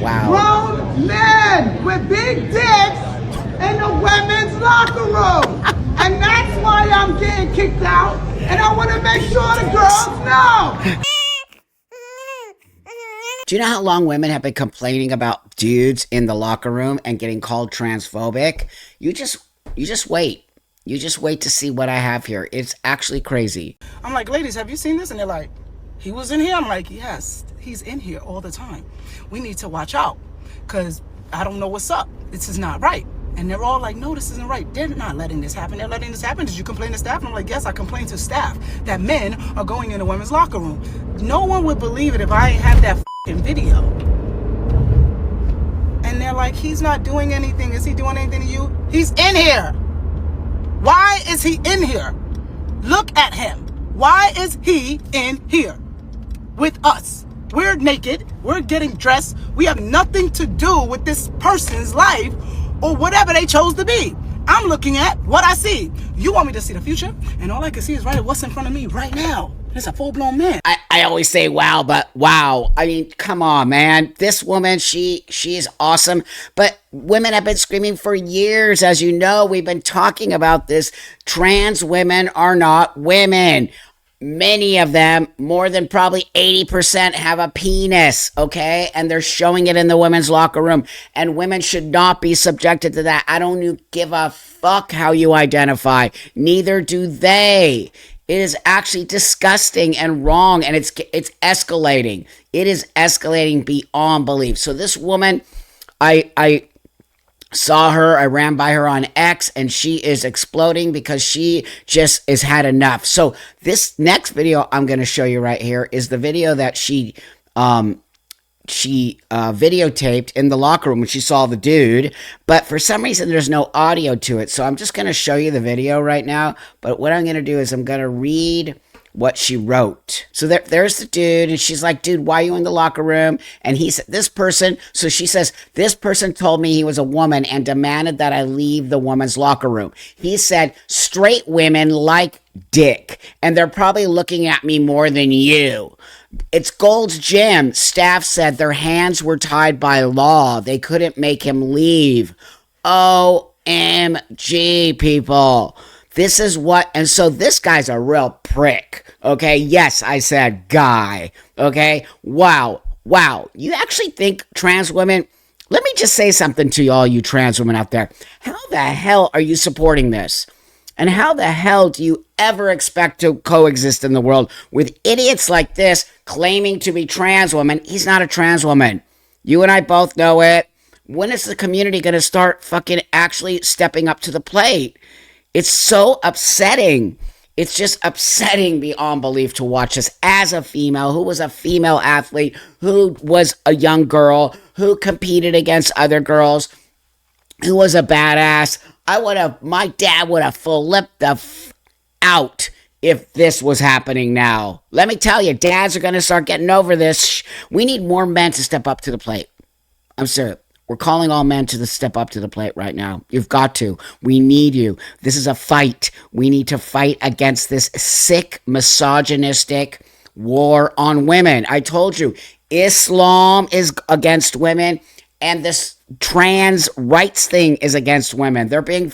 Wow. Grown men with big dicks in the women's locker room. And that's why I'm getting kicked out. And I want to make sure the girls know. Do you know how long women have been complaining about dudes in the locker room and getting called transphobic? You just wait. You just wait to see what I have here. It's actually crazy. I'm like, ladies, have you seen this? And they're like, he was in here? I'm like, yes, he's in here all the time. We need to watch out because I don't know what's up. This is not right. And they're all like, no, this isn't right. They're not letting this happen. They're letting this happen. Did you complain to staff? And I'm like, yes, I complained to staff that men are going in the women's locker room. No one would believe it if I ain't have that video. And they're like, he's not doing anything. Is he doing anything to you? He's in here. Why is he in here? Look at him. Why is he in here with us? We're naked. We're getting dressed. We have nothing to do with this person's life or whatever they chose to be. I'm looking at what I see. You want me to see the future? And all I can see is right what's in front of me right now. It's a full-blown man. I always say wow, but wow. I mean, come on, man. This woman, she is awesome. But women have been screaming for years. As you know, we've been talking about this. Trans women are not women. Many of them, more than probably 80%, have a penis, okay? And they're showing it in the women's locker room. And women should not be subjected to that. I don't give a fuck how you identify. Neither do they. It is actually disgusting and wrong, and it's escalating. It is escalating beyond belief. So this woman, I saw her, I ran by her on X, and she is exploding because she just has had enough. So this next video I'm going to show you right here is the video that she videotaped in the locker room when she saw the dude, but for some reason there's no audio to it. So I'm just going to show you the video right now, but what I'm going to do is I'm going to read what she wrote. So there's the dude, and she's like, dude, why are you in the locker room? And he said, this person, so she says, this person told me he was a woman and demanded that I leave the woman's locker room. He said, straight women like dick, and they're probably looking at me more than you. It's Gold's Gym. Staff said their hands were tied by law. They couldn't make him leave. OMG, people. This is what, and so this guy's a real prick, okay? Yes, I said guy, okay? Wow. You actually think trans women, let me just say something to all you trans women out there. How the hell are you supporting this? And how the hell do you ever expect to coexist in the world with idiots like this claiming to be trans women? He's not a trans woman. You and I both know it. When is the community going to start fucking actually stepping up to the plate? It's so upsetting. It's just upsetting beyond belief to watch this as a female who was a female athlete, who was a young girl, who competed against other girls, who was a badass. My dad would have flipped the out if this was happening now. Let me tell you, dads are going to start getting over this. We need more men to step up to the plate. I'm serious. We're calling all men to step up to the plate right now. You've got to. We need you. This is a fight. We need to fight against this sick, misogynistic war on women. I told you, Islam is against women, and this trans rights thing is against women. They're being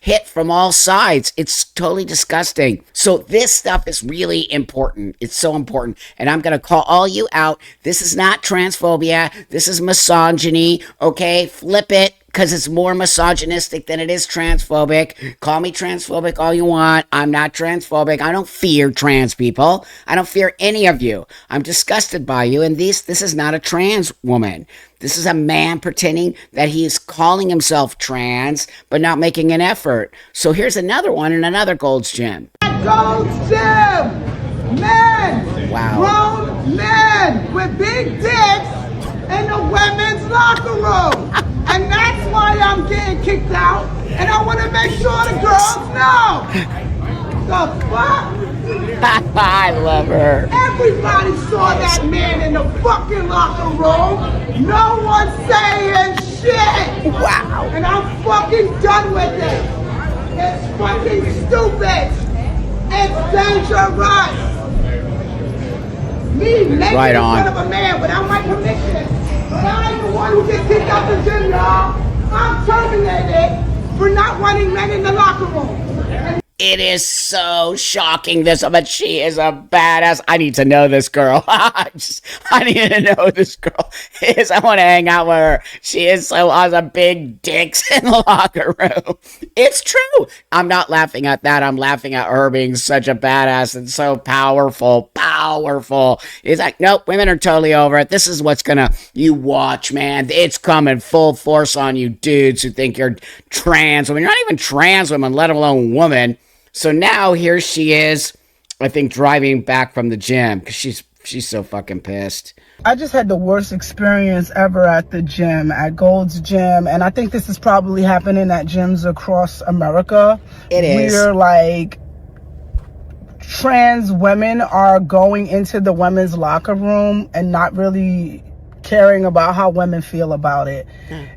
hit from all sides. It's totally disgusting. So this stuff is really important. It's so important. And I'm going to call all you out. This is not transphobia. This is misogyny. Okay? Flip it, because it's more misogynistic than it is transphobic. Call me transphobic all you want. I'm not transphobic. I don't fear trans people. I don't fear any of you. I'm disgusted by you. And this is not a trans woman. This is a man pretending that he's calling himself trans, but not making an effort. So here's another one in another Gold's Gym. Gold's Gym! Men! Wow. Grown men with big dicks in the women's locker room. And that's why I'm getting kicked out. And I want to make sure the girls know. The fuck? I love her. Everybody saw that man in the fucking locker room. No one's saying shit. Wow. And I'm fucking done with it. It's fucking stupid. It's dangerous. Me making Right on. fun of a man without my permission. But I'm the one who the gym, y'all. I'm terminated for not wanting men in the locker room. It is so shocking, but she is a badass. I need to know this girl. I need to know who this girl is. I want to hang out with her. She is so awesome. Big dicks in the locker room. It's true. I'm not laughing at that. I'm laughing at her being such a badass and so powerful. It's like, nope, women are totally over it. This is what's you watch, man. It's coming full force on you dudes who think you're trans women. You're not even trans women, let alone woman. So now here she is, I think, driving back from the gym because she's so fucking pissed. I just had the worst experience ever at the gym, at Gold's Gym, and I think this is probably happening at gyms across America. It is. Where, like, trans women are going into the women's locker room and not really caring about how women feel about it.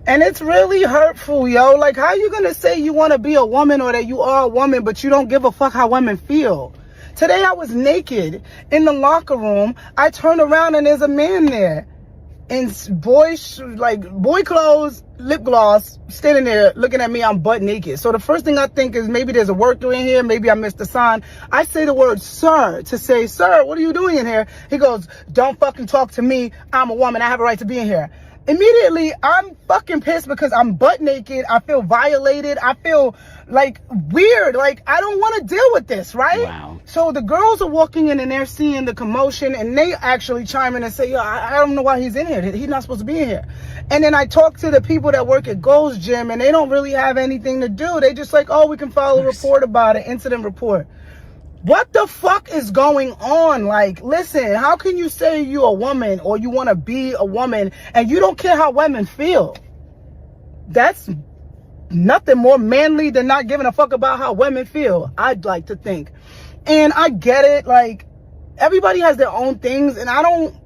And it's really hurtful, yo. Like, how you gonna say you want to be a woman or that you are a woman, but you don't give a fuck how women feel? Today I was naked in the locker room. I turn around and there's a man there in boy clothes, lip gloss, standing there looking at me. I'm butt naked. So the first thing I think is maybe there's a worker in here. Maybe I missed a sign. I say the word sir to say, sir, what are you doing in here? He goes, don't fucking talk to me. I'm a woman. I have a right to be in here. Immediately, I'm fucking pissed because I'm butt naked. I feel violated. I feel like weird. Like, I don't want to deal with this, right? Wow. So the girls are walking in and they're seeing the commotion and they actually chime in and say, yo, I don't know why he's in here. He's not supposed to be in here. And then I talk to the people that work at Gold's Gym and they don't really have anything to do. They just like, oh, we can file a report about it, incident report. What the fuck is going on? Like, listen, how can you say you're a woman or you want to be a woman and you don't care how women feel? That's nothing more manly than not giving a fuck about how women feel, I'd like to think. And I get it, like, everybody has their own things, and I don't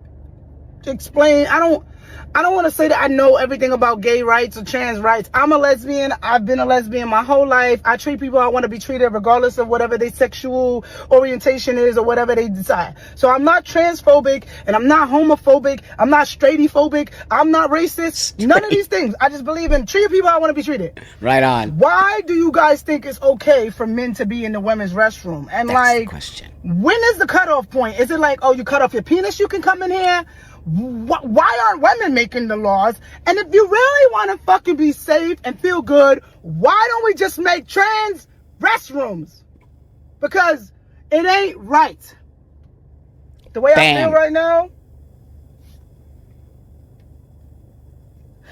want to say that I know everything about gay rights or trans rights. I'm a lesbian. I've been a lesbian my whole life. I treat people how I want to be treated regardless of whatever their sexual orientation is or whatever they decide. So I'm not transphobic and I'm not homophobic. I'm not straightphobic. I'm not racist. None of these things. I just believe in treating people how I want to be treated. Right on. Why do you guys think it's okay for men to be in the women's restroom? And That's the question. When is the cutoff point? Is it like, oh, you cut off your penis, you can come in here? Why aren't women making the laws? And if you really want to fucking be safe and feel good, why don't we just make trans restrooms? Because it ain't right. The way I feel right now.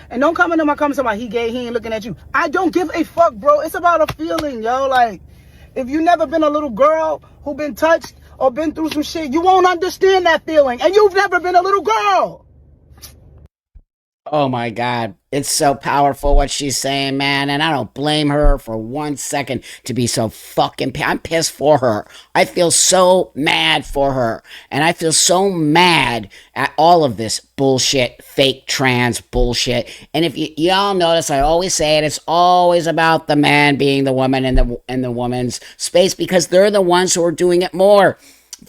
And don't come into my comments about he gay, he ain't looking at you. I don't give a fuck, bro. It's about a feeling, yo. Like, if you never been a little girl who been touched or been through some shit, you won't understand that feeling. And you've never been a little girl. Oh my God. It's so powerful what she's saying, man. And I don't blame her for 1 second to be so fucking I'm pissed for her. I feel so mad for her. And I feel so mad at all of this bullshit, fake trans bullshit. And if y'all notice, I always say it, it's always about the man being the woman in the woman's space because they're the ones who are doing it more.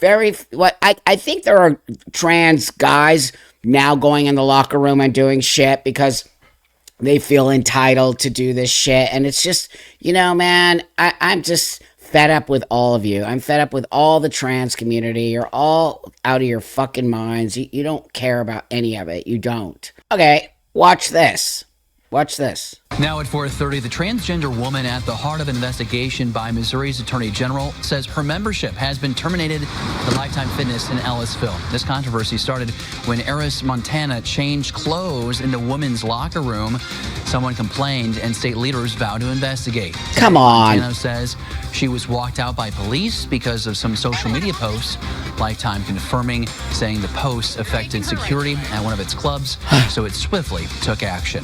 I think there are trans guys now going in the locker room and doing shit because they feel entitled to do this shit. And it's just, man, I'm just fed up with all of you. I'm fed up with all the trans community. You're all out of your fucking minds. You don't care about any of it. You don't. Okay, watch this. Watch this. Now at 4:30, the transgender woman at the heart of an investigation by Missouri's Attorney General says her membership has been terminated at Lifetime Fitness in Ellisville. This controversy started when Eris, Montana changed clothes in the women's locker room. Someone complained and state leaders vowed to investigate. Come on. Montana says she was walked out by police because of some social media posts. Lifetime confirming, saying the posts affected security at one of its clubs, so it swiftly took action.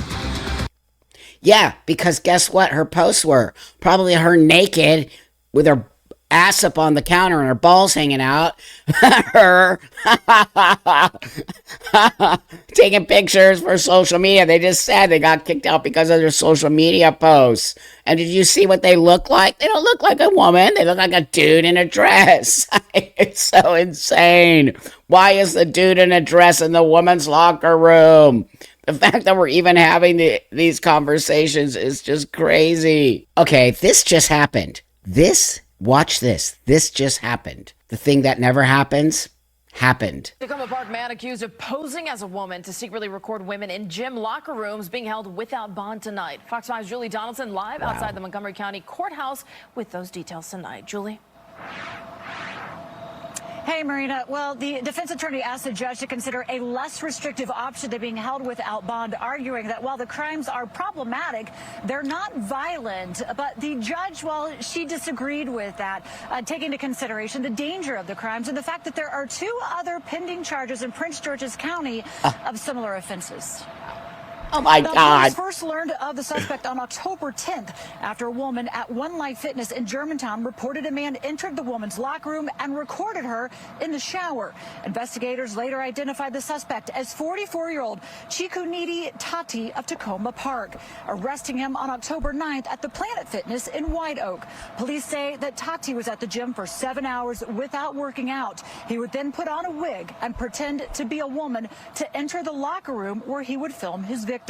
Yeah, because guess what? Her posts were probably her naked with her ass up on the counter and her balls hanging out. Her taking pictures for social media. They just said they got kicked out because of their social media posts. And did you see what they look like? They don't look like a woman. They look like a dude in a dress. It's so insane. Why is the dude in a dress in the woman's locker room? The fact that we're even having these conversations is just crazy. Okay, this just happened. Watch this. This just happened. The thing that never happens, happened. Tacoma Park man accused of posing as a woman to secretly record women in gym locker rooms being held without bond tonight. Fox 5's Julie Donaldson live outside the Montgomery County Courthouse with those details tonight. Julie? Hey, Marina. Well, the defense attorney asked the judge to consider a less restrictive option to being held without bond, arguing that while the crimes are problematic, they're not violent. But the judge, well, she disagreed with that, taking into consideration the danger of the crimes and the fact that there are 2 other pending charges in Prince George's County of similar offenses. Oh my God. Police first learned of the suspect on October 10th after a woman at One Life Fitness in Germantown reported a man entered the woman's locker room and recorded her in the shower. Investigators later identified the suspect as 44-year-old Chikunidi Tati of Tacoma Park, arresting him on October 9th at the Planet Fitness in White Oak. Police say that Tati was at the gym for 7 hours without working out. He would then put on a wig and pretend to be a woman to enter the locker room where he would film his victims.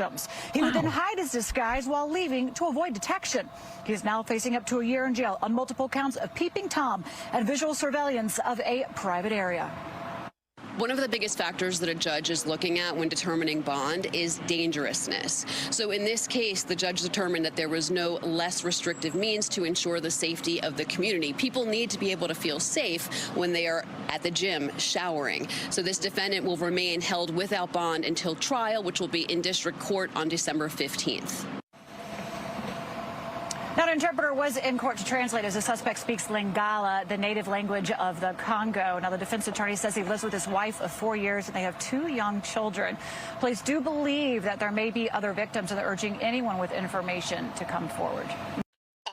He would then hide his disguise while leaving to avoid detection. He is now facing up to a year in jail on multiple counts of peeping Tom and visual surveillance of a private area. One of the biggest factors that a judge is looking at when determining bond is dangerousness. So in this case, the judge determined that there was no less restrictive means to ensure the safety of the community. People need to be able to feel safe when they are at the gym showering. So this defendant will remain held without bond until trial, which will be in district court on December 15th. Now, an interpreter was in court to translate as the suspect speaks Lingala, the native language of the Congo. Now, the defense attorney says he lives with his wife of 4 years and they have 2 young children. Police do believe that there may be other victims and they're urging anyone with information to come forward.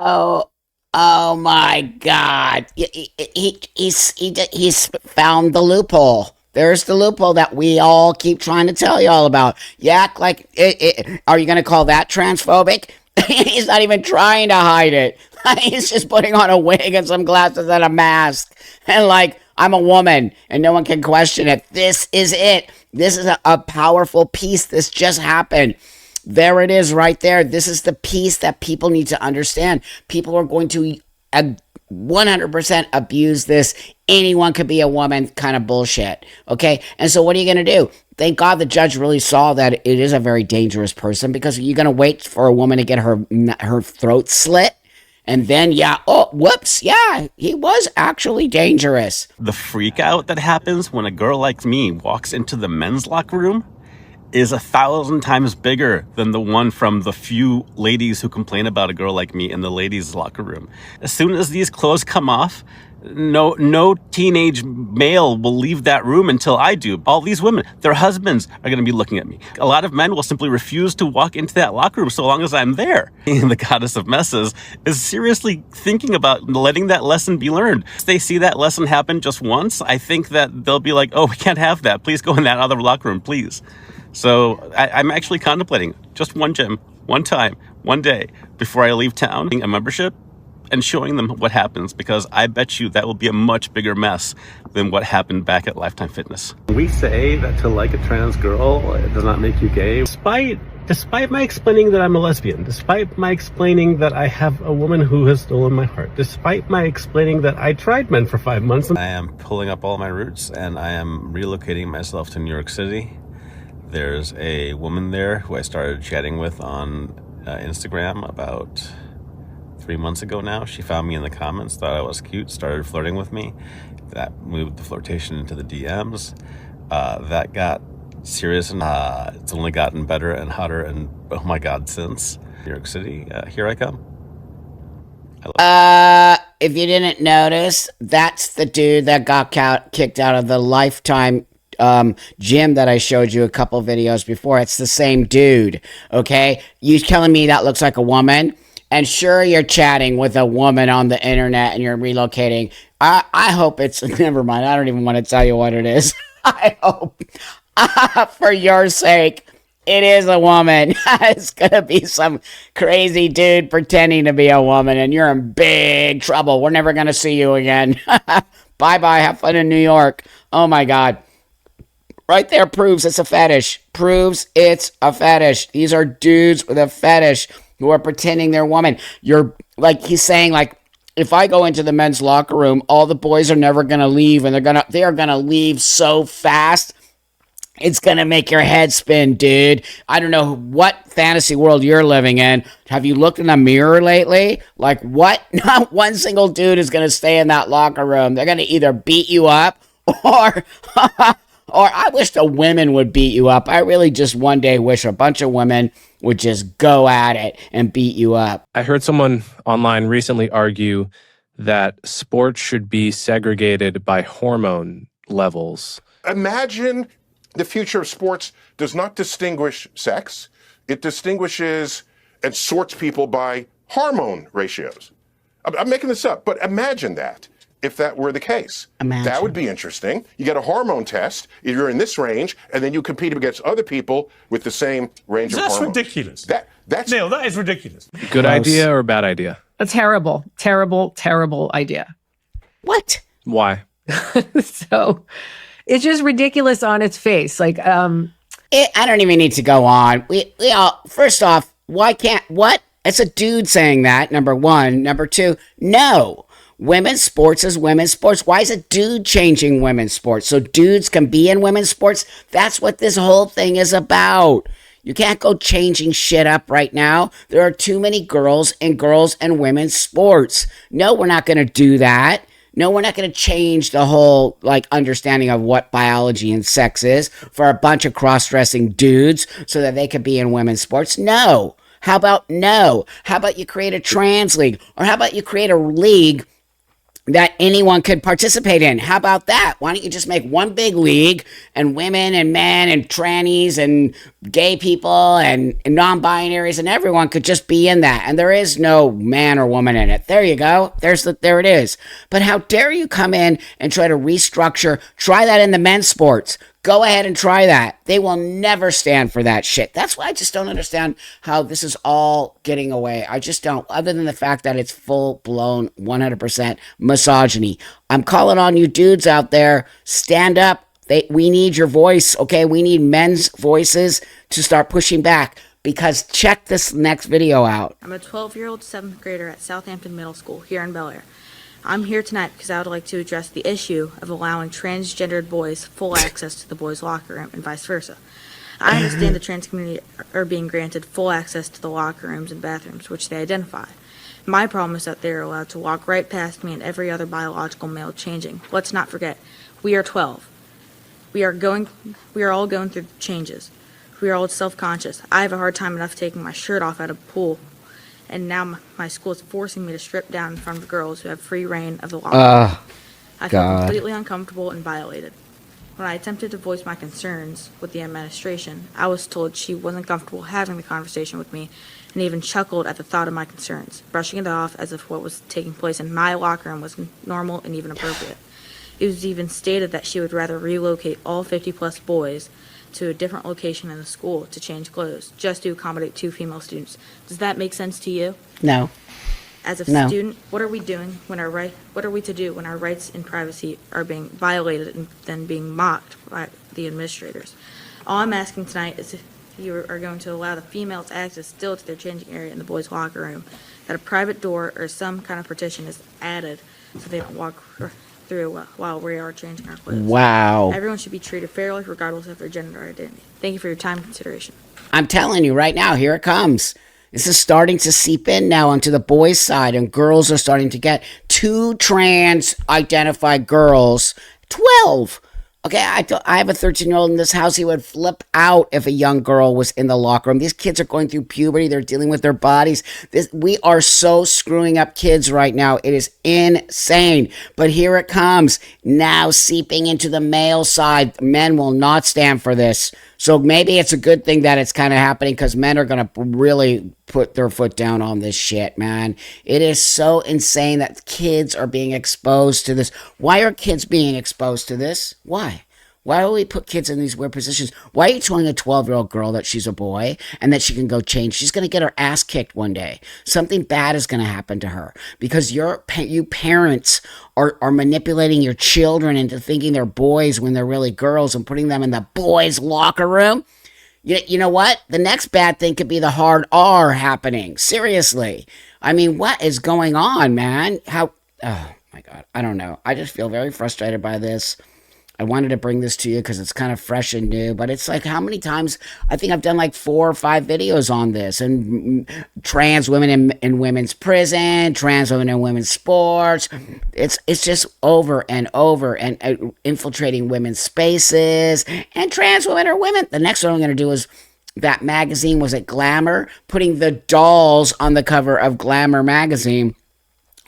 Oh my God. He's found the loophole. There's the loophole that we all keep trying to tell you all about. You act like, are you going to call that transphobic? He's not even trying to hide it. He's just putting on a wig and some glasses and a mask. And like, I'm a woman and no one can question it. This is it. This is a powerful piece. This just happened. There it is right there. This is the piece that people need to understand. People are going to 100% abuse this. Anyone could be a woman kind of bullshit. Okay? And so what are you going to do? Thank God the judge really saw that it is a very dangerous person, because you're going to wait for a woman to get her throat slit. And then, whoops, he was actually dangerous. The freak out that happens when a girl like me walks into the men's locker room is 1,000 times bigger than the one from the few ladies who complain about a girl like me in the ladies' locker room. As soon as these clothes come off, no teenage male will leave that room until I do. All these women, their husbands are going to be looking at me. A lot of men will simply refuse to walk into that locker room so long as I'm there. And the goddess of messes is seriously thinking about letting that lesson be learned. If they see that lesson happen just once, I think that they'll be like, oh, we can't have that. Please go in that other locker room, please. So I'm actually contemplating just one gym, one time, one day before I leave town, a membership, and showing them what happens, because I bet you that will be a much bigger mess than what happened back at Lifetime Fitness. We say that to like a trans girl, it does not make you gay. Despite my explaining that I'm a lesbian, despite my explaining that I have a woman who has stolen my heart, despite my explaining that I tried men for 5 months. I am pulling up all my roots and I am relocating myself to New York City. There's a woman there who I started chatting with on Instagram about 3 months ago now. She found me in the comments, thought I was cute, started flirting with me. That moved the flirtation into the DMs. That got serious, and it's only gotten better and hotter and, oh my God, since New York City. Here I come. If you didn't notice, that's the dude that got kicked out of the Lifetime gym that I showed you a couple videos before. It's the same dude, okay? You telling me that looks like a woman? and sure, you're chatting with a woman on the internet and you're relocating. I hope it's, never mind, I don't even want to tell you what it is. I hope, for your sake, it is a woman. It's going to be some crazy dude pretending to be a woman, and you're in big trouble. We're never going to see you again. Bye-bye. Have fun in New York. Oh, my God. Right there proves it's a fetish. Proves it's a fetish. These are dudes with a fetish who are pretending they're women. You're, like, he's saying, like, if I go into the men's locker room, all the boys are never going to leave, and they are going to leave so fast. It's going to make your head spin, dude. I don't know what fantasy world you're living in. Have you looked in a mirror lately? Like, what? Not one single dude is going to stay in that locker room. They're going to either beat you up or or I wish the women would beat you up. I really just one day wish a bunch of women would just go at it and beat you up. I heard someone online recently argue that sports should be segregated by hormone levels. Imagine the future of sports does not distinguish sex. It distinguishes and sorts people by hormone ratios. I'm making this up, but imagine that. If that were the case, that would be interesting. You get a hormone test, you're in this range, and then you compete against other people with the same range of hormones. That's ridiculous. That's Neil, that is ridiculous. Good idea or bad idea? A terrible, terrible, terrible idea. What? Why? So it's just ridiculous on its face. Like, I don't even need to go on. We all, first off, why can't, what? It's a dude saying that, number one. Number two, no. Women's sports is women's sports. Why is a dude changing women's sports? So dudes can be in women's sports? That's what this whole thing is about. You can't go changing shit up right now. There are too many girls and women's sports. No, we're not going to do that. No, we're not going to change the whole, like, understanding of what biology and sex is for a bunch of cross-dressing dudes so that they could be in women's sports. No. How about no? How about you create a trans league? Or how about you create a league that anyone could participate in? How about that? Why don't you just make one big league, and women and men and trannies and gay people and non-binaries and everyone could just be in that, and there is no man or woman in it. There you go. There it is. But how dare you come in and try to restructure, try that in the men's sports. Go ahead and try that. They will never stand for that shit. That's why I just don't understand how this is all getting away. I just don't, other than the fact that it's full-blown 100% misogyny. I'm calling on you dudes out there. Stand up. We need your voice, okay? We need men's voices to start pushing back, because check this next video out. I'm a 12-year-old 7th grader at Southampton Middle School here in Bel Air. I'm here tonight because I would like to address the issue of allowing transgendered boys full access to the boys' locker room and vice versa. I understand the trans community are being granted full access to the locker rooms and bathrooms, which they identify. My problem is that they are allowed to walk right past me and every other biological male changing. Let's not forget, we are 12. We are all going through changes. We are all self-conscious. I have a hard time enough taking my shirt off at a pool, and now my school is forcing me to strip down in front of girls who have free reign of the law. I feel completely uncomfortable and violated. When I attempted to voice my concerns with the administration, I was told she wasn't comfortable having the conversation with me, and even chuckled at the thought of my concerns, brushing it off as if what was taking place in my locker room was normal and even appropriate. It was even stated that she would rather relocate all 50-plus boys to a different location in the school to change clothes, just to accommodate 2 female students. Does that make sense to you? No. As a student, what are we doing when what are we to do when our rights and privacy are being violated and then being mocked by the administrators? All I'm asking tonight is if you are going to allow the females access still to their changing area in the boys' locker room, that a private door or some kind of partition is added so they don't walk through while we are changing our clothes. Wow. Everyone should be treated fairly regardless of their gender identity. Thank you for your time and consideration. I'm telling you right now, here it comes. This is starting to seep in now onto the boys' side, and girls are starting to get 2 trans-identified girls. 12! Okay, I have a 13-year-old in this house. He would flip out if a young girl was in the locker room. These kids are going through puberty. They're dealing with their bodies. We are so screwing up kids right now. It is insane. But here it comes, now seeping into the male side. Men will not stand for this. So maybe it's a good thing that it's kind of happening because men are going to really put their foot down on this shit, man. It is so insane that kids are being exposed to this. Why are kids being exposed to this? Why? Why do we put kids in these weird positions? Why are you telling a 12-year-old girl that she's a boy and that she can go change? She's going to get her ass kicked one day. Something bad is going to happen to her because you parents are manipulating your children into thinking they're boys when they're really girls and putting them in the boys' locker room. You know what? The next bad thing could be the hard R happening. Seriously. I mean, what is going on, man? Oh, my God. I don't know. I just feel very frustrated by this. I wanted to bring this to you because it's kind of fresh and new, but it's like how many times I think I've done like 4 or 5 videos on this and trans women in women's prison, trans women in women's sports. It's just over and over and infiltrating women's spaces and trans women are women. The next one I'm going to do is that magazine, was it Glamour? Putting the dolls on the cover of Glamour magazine,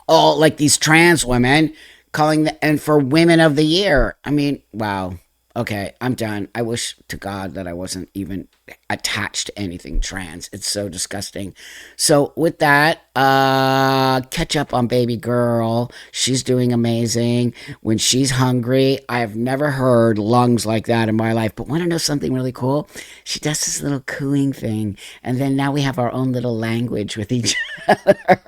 all like these trans women. And for Women of the Year. I mean, wow. Okay, I'm done. I wish to God that I wasn't even attached to anything trans. It's so disgusting. So with that, catch up on baby girl. She's doing amazing. When she's hungry, I've never heard lungs like that in my life. But want to know something really cool? She does this little cooing thing. And then now we have our own little language with each other.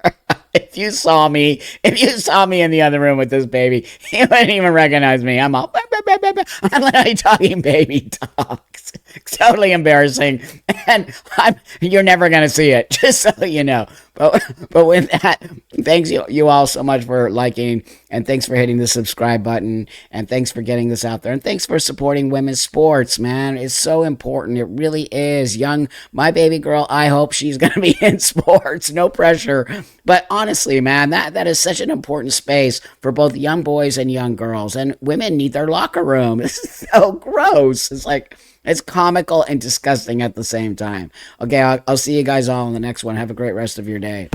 If you saw me in the other room with this baby, you wouldn't even recognize me. I'm all, I'm literally talking baby talks. It's totally embarrassing. And you're never going to see it, just so you know. But with that, thanks you all so much for liking, and thanks for hitting the subscribe button, and thanks for getting this out there, and thanks for supporting women's sports, man. It's so important. It really is. My baby girl, I hope she's going to be in sports. No pressure. But honestly, man, that is such an important space for both young boys and young girls, and women need their locker room. This is so gross. It's comical and disgusting at the same time. Okay, I'll see you guys all in the next one. Have a great rest of your day.